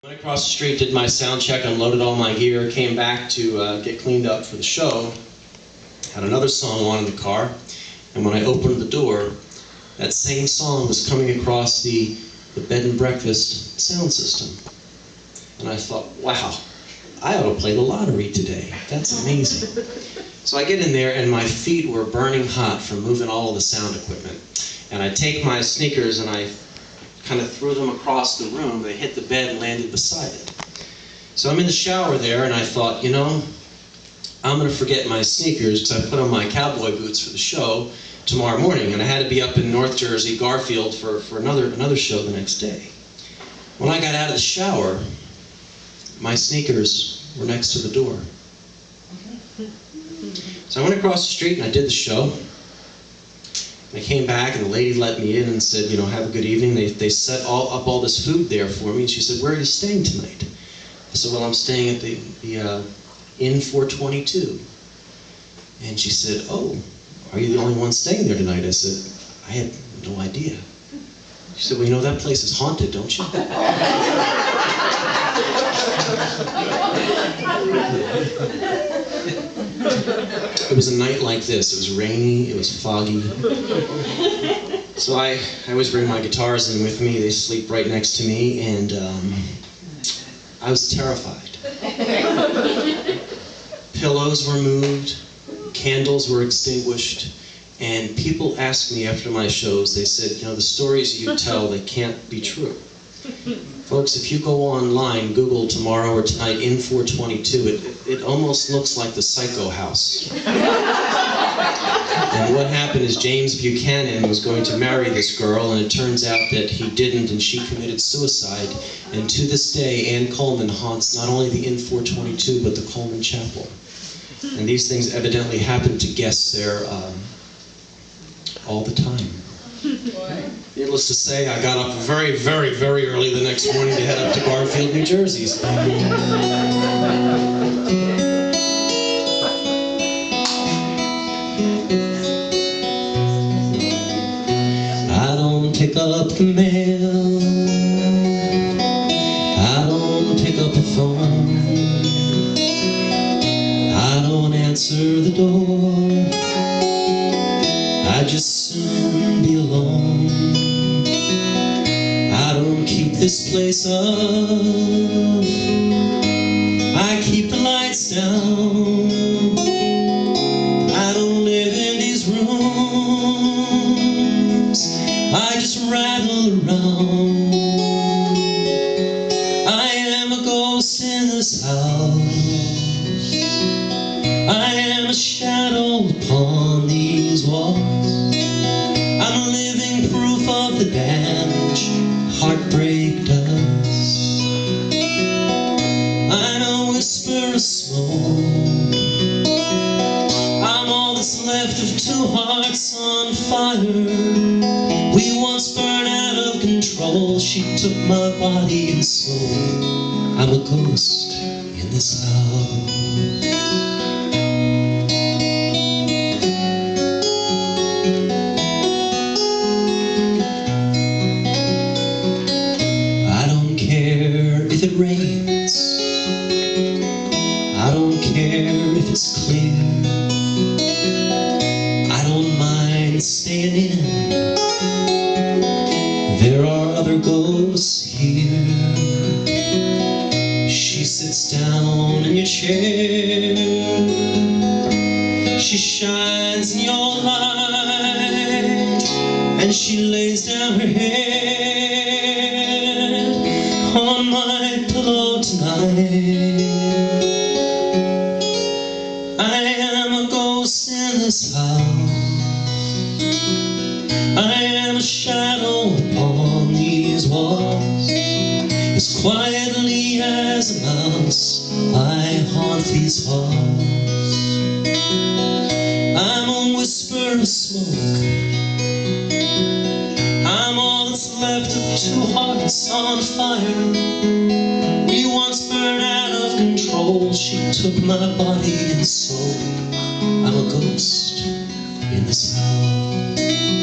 Went across the street, did my sound check, unloaded all my gear, came back to get cleaned up for the show, had another song on in the car, and when I opened the door, that same song was coming across the bed and breakfast sound system. And I thought, wow, I ought to play the lottery today. That's amazing. So I get in there and my feet were burning hot from moving all of the sound equipment. And I take my sneakers and I kind of threw them across the room. They hit the bed and landed beside it. So I'm in the shower there and I thought, you know, I'm going to forget my sneakers because I put on my cowboy boots for the show tomorrow morning. And I had to be up in North Jersey, Garfield, for another show the next day. When I got out of the shower, my sneakers were next to the door. So I went across the street and I did the show. I came back and the lady let me in and said, you know, have a good evening. They set up all this food there for me. And she said, where are you staying tonight? I said, well, I'm staying at the Inn 422. And she said, oh, are you the only one staying there tonight? I said, I had no idea. She said, well, you know, that place is haunted, don't you? It was a night like this. It was rainy, it was foggy. So I always bring my guitars in with me. They sleep right next to me, and I was terrified. Pillows were moved, candles were extinguished, and people asked me after my shows, they said, you know, the stories you tell, they can't be true. Folks, if you go online, Google tomorrow or tonight, Inn 422, it almost looks like the Psycho House. And what happened is James Buchanan was going to marry this girl, and it turns out that he didn't, and she committed suicide. And to this day, Ann Coleman haunts not only the Inn 422, but the Coleman Chapel. And these things evidently happen to guests there all the time. Needless to say, I got up very, very, very early the next morning to head up to Garfield, New Jersey. I don't pick up the mail, I don't pick up the phone, I don't answer the door, I just soon be alone. I don't keep this place up, I keep the lights down, I don't live in these rooms, I just rattle around. I am a ghost in this house, I am a shadow upon these walls, I'm a living proof of the damage heartbreak does. I'm a whisper of smoke, I'm all that's left of two hearts on fire. We once burned out of control, she took my body and soul. I'm a ghost in this house. If it rains, I don't care if it's clear, I don't mind staying in, there are other ghosts here. She sits down in your chair, she shines in your light, and she lays down her head on my pillow tonight. I am a ghost in this house, I am a shadow upon these walls. As quietly as a mouse, I haunt these halls. I'm a whisper of smoke, I'm all that's left of two hearts on fire. We once burned out of control, she took my body and soul. I'm a ghost in this house.